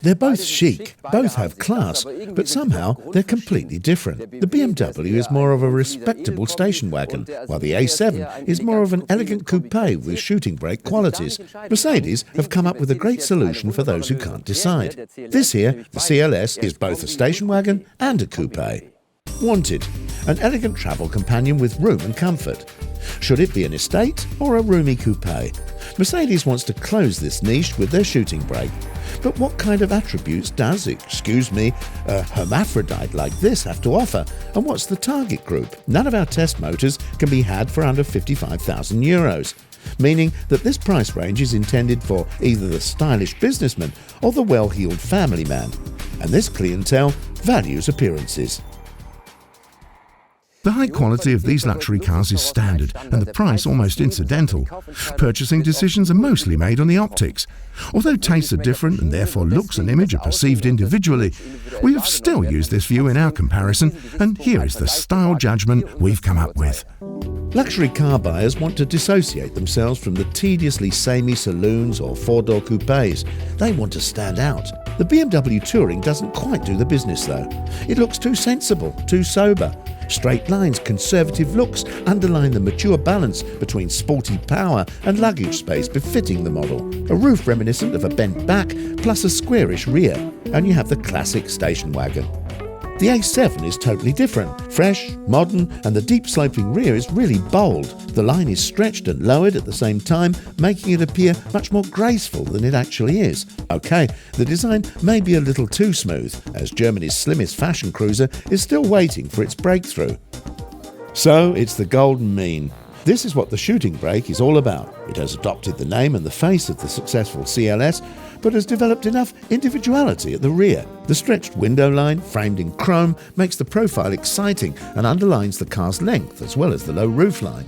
They're both chic, both have class, but somehow they're completely different. The BMW is more of a respectable station wagon, while the A7 is more of an elegant coupé with shooting brake qualities. Mercedes have come up with a great solution for those who can't decide. This here, the CLS, is both a station wagon and a coupé. Wanted, an elegant travel companion with room and comfort. Should it be an estate or a roomy coupé? Mercedes wants to close this niche with their shooting brake. But what kind of attributes does, a hermaphrodite like this have to offer? And what's the target group? None of our test motors can be had for under €55,000, meaning that this price range is intended for either the stylish businessman or the well-heeled family man. And this clientele values appearances. The high quality of these luxury cars is standard and the price almost incidental. Purchasing decisions are mostly made on the optics. Although tastes are different and therefore looks and image are perceived individually, we have still used this view in our comparison, and here is the style judgment we've come up with. Luxury car buyers want to dissociate themselves from the tediously samey saloons or four-door coupés. They want to stand out. The BMW Touring doesn't quite do the business though. It looks too sensible, too sober. Straight lines, conservative looks underline the mature balance between sporty power and luggage space befitting the model. A roof reminiscent of a bent back plus a squarish rear, and you have the classic station wagon. The A7 is totally different, fresh, modern, and the deep sloping rear is really bold. The line is stretched and lowered at the same time, making it appear much more graceful than it actually is. Okay, the design may be a little too smooth, as Germany's slimmest fashion cruiser is still waiting for its breakthrough. So it's the golden mean. This is what the shooting brake is all about. It has adopted the name and the face of the successful CLS, but has developed enough individuality at the rear. The stretched window line, framed in chrome, makes the profile exciting and underlines the car's length as well as the low roof line.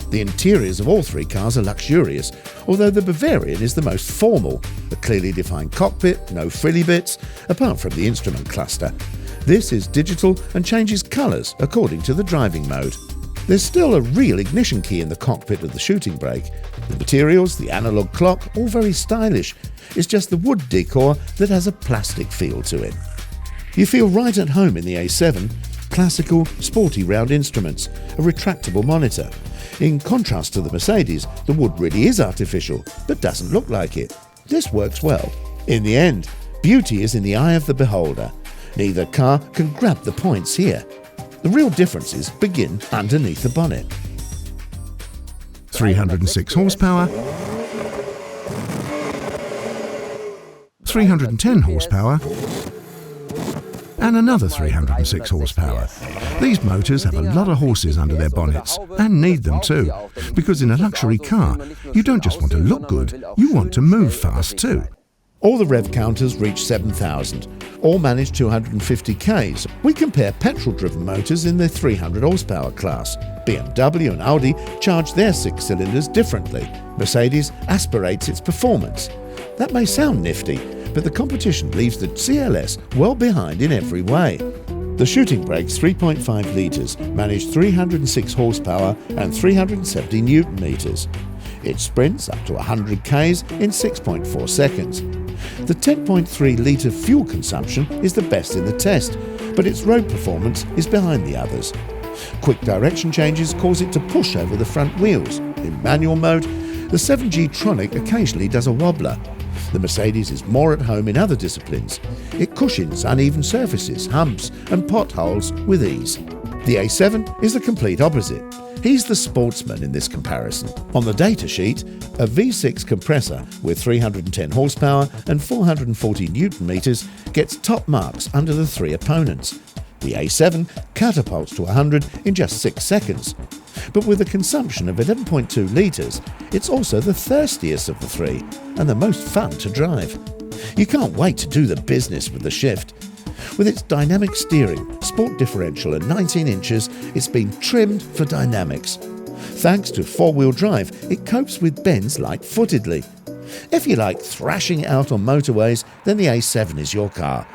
The interiors of all three cars are luxurious, although the Bavarian is the most formal. A clearly defined cockpit, no frilly bits, apart from the instrument cluster. This is digital and changes colours according to the driving mode. There's still a real ignition key in the cockpit of the shooting brake. The materials, the analogue clock, all very stylish. It's just the wood decor that has a plastic feel to it. You feel right at home in the A7. Classical, sporty round instruments, a retractable monitor. In contrast to the Mercedes, the wood really is artificial, but doesn't look like it. This works well. In the end, beauty is in the eye of the beholder. Neither car can grab the points here. The real differences begin underneath the bonnet. 306 horsepower, 310 horsepower, and another 306 horsepower. These motors have a lot of horses under their bonnets, and need them too, because in a luxury car, you don't just want to look good, you want to move fast too. All the rev counters reach 7,000. All manage 250 Ks. We compare petrol-driven motors in the 300 horsepower class. BMW and Audi charge their 6 cylinders differently. Mercedes aspirates its performance. That may sound nifty, but the competition leaves the CLS well behind in every way. The shooting brake's 3.5 litres manage 306 horsepower and 370 newton meters. It sprints up to 100 Ks in 6.4 seconds. The 10.3 litre fuel consumption is the best in the test, but its road performance is behind the others. Quick direction changes cause it to push over the front wheels. In manual mode, the 7G Tronic occasionally does a wobbler. The Mercedes is more at home in other disciplines. It cushions uneven surfaces, humps and potholes with ease. The A7 is the complete opposite. He's the sportsman in this comparison. On the data sheet, a V6 compressor with 310 horsepower and 440 newton meters gets top marks under the three opponents. The A7 catapults to 100 in just 6 seconds. But with a consumption of 11.2 litres, it's also the thirstiest of the three and the most fun to drive. You can't wait to do the business with the Shift. With its dynamic steering, sport differential and 19 inches, it's been trimmed for dynamics. Thanks to four-wheel drive, it copes with bends light-footedly. If you like thrashing it out on motorways, then the A7 is your car.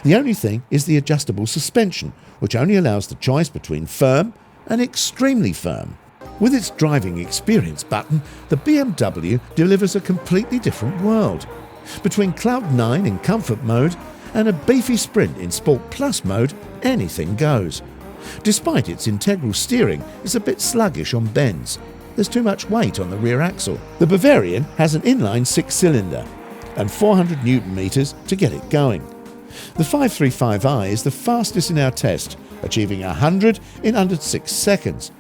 The only thing is the adjustable suspension, which only allows the choice between firm and extremely firm. With its driving experience button, the BMW delivers a completely different world. Between Cloud 9 in comfort mode and a beefy Sprint in Sport Plus mode, anything goes. Despite its integral steering, it's a bit sluggish on bends. There's too much weight on the rear axle. The Bavarian has an inline 6-cylinder and 400 Newton meters to get it going. The 535i is the fastest in our test, achieving 100 in under 6 seconds.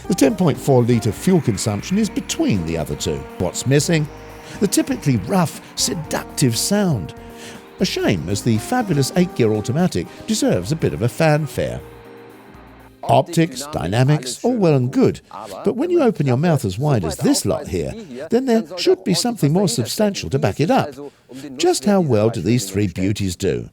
The 10.4 litre fuel consumption is between the other two. What's missing? The typically rough, seductive sound. A shame, as the fabulous 8-gear automatic deserves a bit of a fanfare. Optics, dynamics, all well and good, but when you open your mouth as wide as this lot here, then there should be something more substantial to back it up. Just how well do these three beauties do?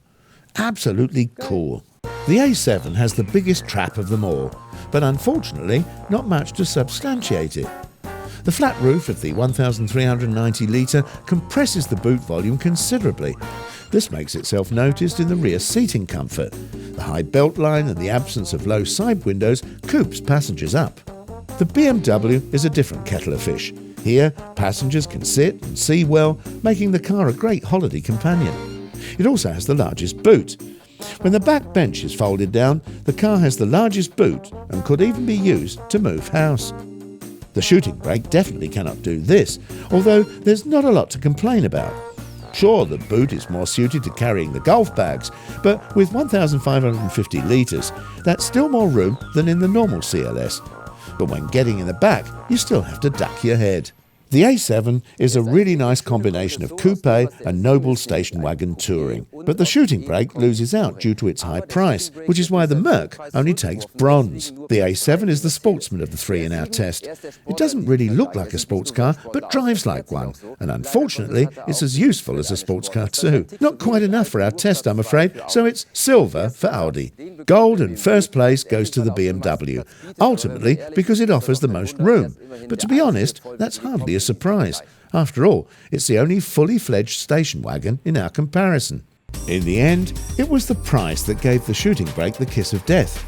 Absolutely cool. The A7 has the biggest trap of them all, but unfortunately not much to substantiate it. The flat roof of the 1,390 litre compresses the boot volume considerably. This makes itself noticed in the rear seating comfort. The high belt line and the absence of low side windows coops passengers up. The BMW is a different kettle of fish. Here, passengers can sit and see well, making the car a great holiday companion. It also has the largest boot. When the back bench is folded down, the car has the largest boot and could even be used to move house. The shooting brake definitely cannot do this, although there's not a lot to complain about. Sure, the boot is more suited to carrying the golf bags, but with 1,550 litres, that's still more room than in the normal CLS. But when getting in the back, you still have to duck your head. The A7 is a really nice combination of coupé and noble station wagon touring, but the shooting brake loses out due to its high price, which is why the Merc only takes bronze. The A7 is the sportsman of the three in our test. It doesn't really look like a sports car, but drives like one, and unfortunately it's as useful as a sports car too. Not quite enough for our test, I'm afraid, so it's silver for Audi. Gold and first place goes to the BMW, ultimately because it offers the most room. But to be honest, that's hardly a surprise. After all, it's the only fully fledged station wagon in our comparison. In the end, it was the price that gave the shooting brake the kiss of death.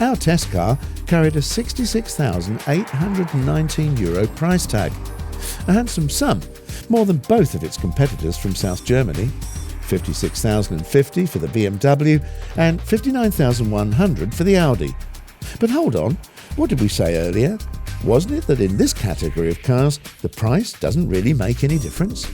Our test car carried a €66,819 price tag. A handsome sum, more than both of its competitors from South Germany. $56,050 for the BMW and $59,100 for the Audi. But hold on, what did we say earlier? Wasn't it that in this category of cars, the price doesn't really make any difference?